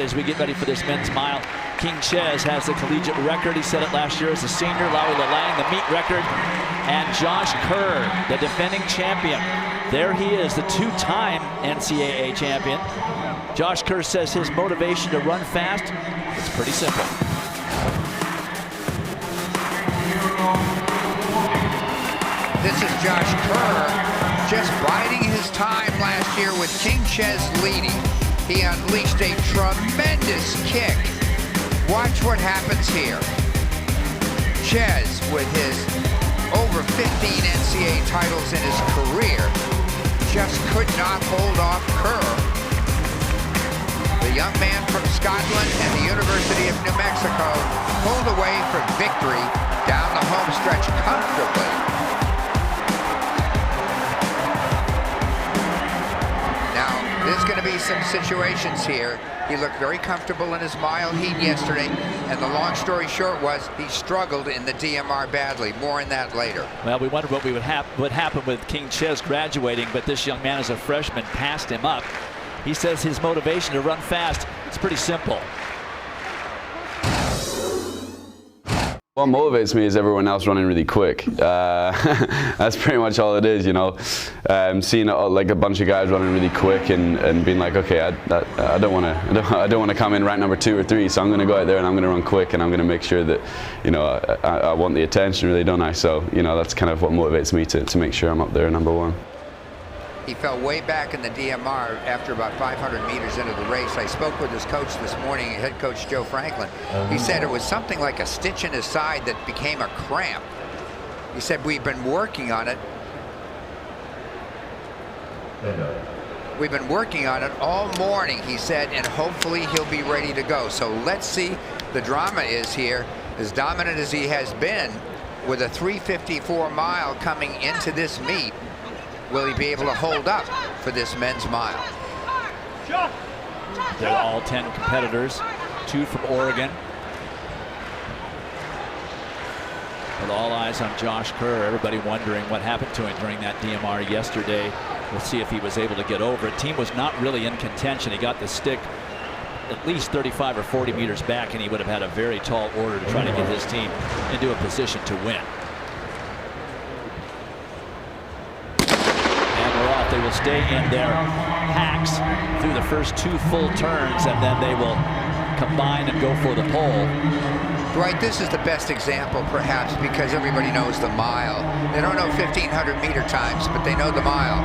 as we get ready for this men's mile. King Ches has the collegiate record. He set it last year as a senior. Lowy Lalang, the meet record. And Josh Kerr, the defending champion. There he is, the two-time NCAA champion. Josh Kerr says his motivation to run fast is pretty simple. This is Josh Kerr just biding his time last year with King Ches leading. He unleashed a tremendous kick. Watch what happens here. Ches, with his over 15 NCAA titles in his career, just could not hold off Kerr. The young man from Scotland and the University of New Mexico pulled away from victory down the home stretch comfortably. There's going to be some situations here. He looked very comfortable in his mile heat yesterday, and the long story short was he struggled in the DMR badly. More on that later. Well, we wondered what would happen with King Ches graduating, but this young man as a freshman passed him up. He says his motivation to run fast is pretty simple. What motivates me is everyone else running really quick. That's pretty much all it is, you know. Seeing like a bunch of guys running really quick and being like, okay, I don't want to come in rank number 2 or 3, so I'm going to go out there and I'm going to run quick and I'm going to make sure that, you know, I want the attention, really, don't I? So, you know, that's kind of what motivates me to make sure I'm up there number 1. He fell way back in the DMR after about 500 meters into the race. I spoke with his coach this morning, head coach Joe Franklin. He said it was something like a stitch in his side that became a cramp. He said, we've been working on it. We've been working on it all morning, he said, and hopefully he'll be ready to go. So let's see. The drama is here, as dominant as he has been with a 3:54 mile coming into this meet. Will he be able to hold up for this men's mile? They're all 10 competitors, 2 from Oregon. With all eyes on Josh Kerr, everybody wondering what happened to him during that DMR yesterday. We'll see if he was able to get over it. Team was not really in contention. He got the stick at least 35 or 40 meters back, and he would have had a very tall order to try to get his team into a position to win. They will stay in their packs through the first 2 full turns, and then they will combine and go for the pole. Dwight, this is the best example, perhaps, because everybody knows the mile. They don't know 1,500 meter times, but they know the mile.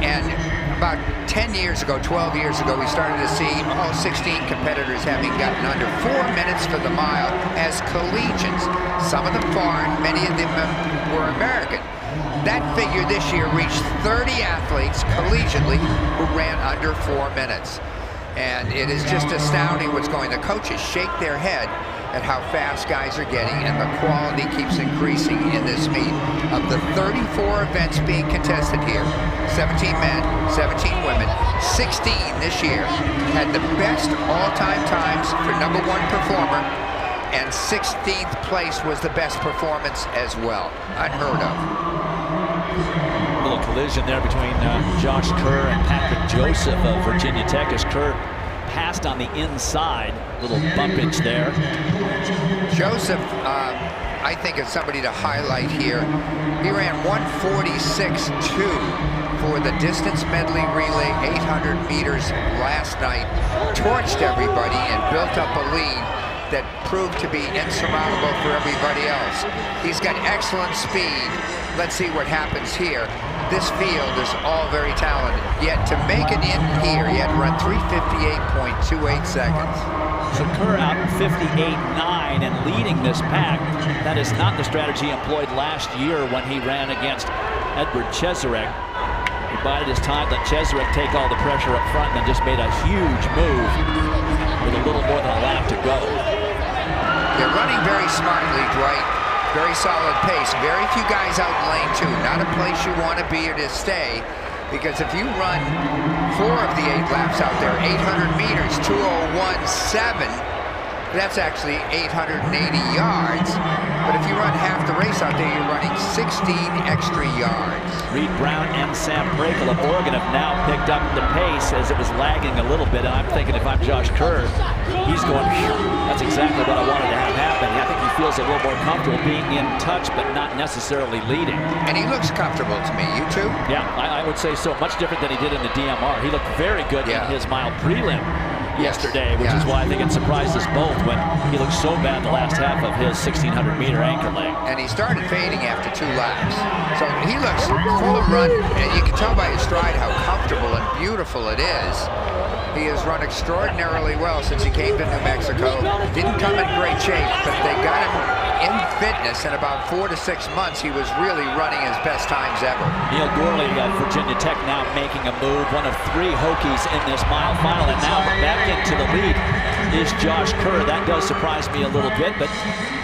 And about 10 years ago, 12 years ago, we started to see all 16 competitors having gotten under 4 minutes for the mile as collegians. Some of them foreign, many of them were American. That figure this year reached 30 athletes collegiately who ran under 4 minutes. And it is just astounding what's going on. The coaches shake their head at how fast guys are getting, and the quality keeps increasing in this meet. Of the 34 events being contested here, 17 men, 17 women, 16 this year had the best all-time times for #1 performer, and 16th place was the best performance as well. Unheard of. A little collision there between Josh Kerr and Patrick Joseph of Virginia Tech as Kerr passed on the inside. Little bumpage there. Joseph, I think, is somebody to highlight here. He ran 1:46.2 for the distance medley relay 800 meters last night. Torched everybody and built up a lead that proved to be insurmountable for everybody else. He's got excellent speed. Let's see what happens here. This field is all very talented. Yet to make it in here, he had to run 3:58.28 seconds. So Kerr out 58.9 and leading this pack. That is not the strategy employed last year when he ran against Edward Cheserek. He bided his time, let Cheserek take all the pressure up front, and then just made a huge move with a little more than a lap to go. They're running very smartly, Dwight. Very solid pace. Very few guys out in lane 2. Not a place you want to be or to stay, because if you run 4 of the 8 laps out there, 800 meters, 2:01.7, That's actually 880 yards. But if you run half the race out there, you're running 16 extra yards. Reed Brown and Sam Prakel of Oregon have now picked up the pace as it was lagging a little bit. And I'm thinking if I'm Josh Kerr, he's going, that's exactly what I wanted to have happen. I think he feels a little more comfortable being in touch, but not necessarily leading. And he looks comfortable to me. You too? Yeah, I would say so. Much different than he did in the DMR. He looked very good in his mile prelim yesterday, which is why I think it surprised us both when he looked so bad the last half of his 1,600-meter anchor leg. And he started fading after 2 laps. So he looks full of run, and you can tell by his stride how comfortable and beautiful it is. He has run extraordinarily well since he came to New Mexico. Didn't come in great shape, but they got him in fitness. In about 4 to 6 months, he was really running his best times ever. Neil Gorley of Virginia Tech now making a move. One of 3 Hokies in this mile final, and now back into the lead is Josh Kerr. That does surprise me a little bit, but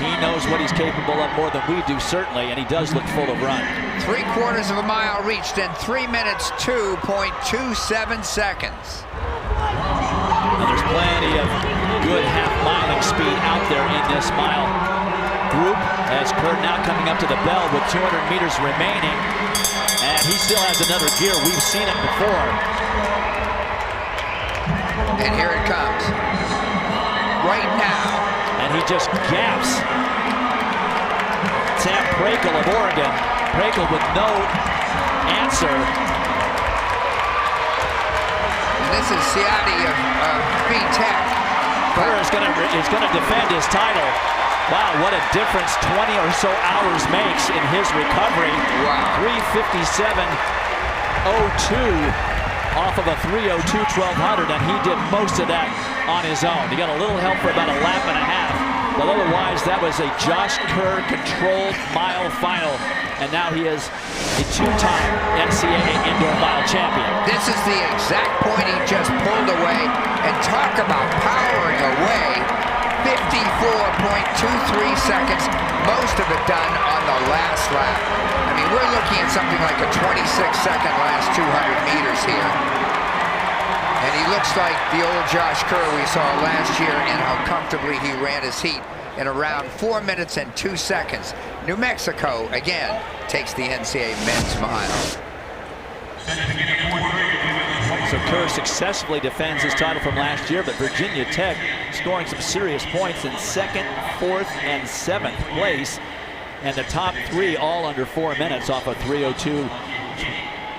he knows what he's capable of more than we do, certainly, and he does look full of run. 3/4 of a mile reached in 3 minutes 2.27 seconds. And there's plenty of good half-miling speed out there in this mile group as Kerr now coming up to the bell with 200 meters remaining, and he still has another gear. We've seen it before. And here it comes. Right now. And he just gaps Sam Prakel of Oregon. Prakel with no answer. And this is Ciatti of VTech. Kerr is going to defend his title. Wow, what a difference 20 or so hours makes in his recovery. Wow. 3:57.02 off of a 3:02.1200, and he did most of that on his own. He got a little help for about a lap and a half, but otherwise that was a Josh Kerr controlled mile final, and now he is a 2-time NCAA indoor mile champion. This is the exact point he just pulled away, and talk about powering away. 54.23 seconds, most of it done on the last lap. I mean, we're looking at something like a 26-second last 200 meters here. And he looks like the old Josh Kerr we saw last year, and how comfortably he ran his heat in around 4 minutes and 2 seconds. New Mexico, again, takes the NCAA men's mile. So Kerr successfully defends his title from last year, but Virginia Tech scoring some serious points in 2nd, 4th, and 7th place. And the top 3 all under 4 minutes off a 3:02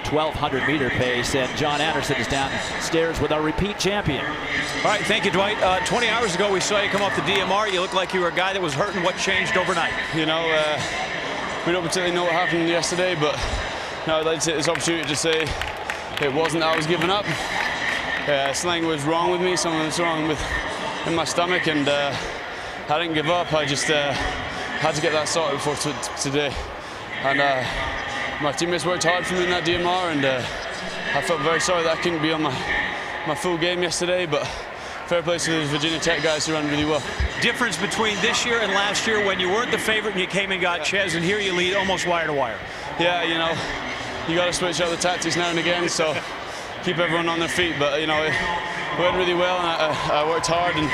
1,200-meter pace. And John Anderson is downstairs with our repeat champion. All right, thank you, Dwight. 20 hours ago, we saw you come off the DMR. You looked like you were a guy that was hurting. What changed overnight? You know, we don't particularly know what happened yesterday, but now I'd like to take this opportunity to say it wasn't that I was giving up. Something was wrong with me, something was wrong in my stomach, and I didn't give up. I just had to get that sorted before today. And my teammates worked hard for me in that DMR, and I felt very sorry that I couldn't be on my full game yesterday, but fair play to the Virginia Tech guys who ran really well. Difference between this year and last year when you weren't the favorite and you came and got Ches, and here you lead almost wire to wire. Yeah, you know, you got to switch out the tactics now and again, so keep everyone on their feet. But you know, it went really well, and I worked hard, and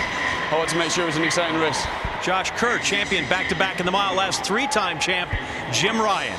I wanted to make sure it was an exciting race. Josh Kerr, champion back-to-back in the mile. Last 3-time champ Jim Ryan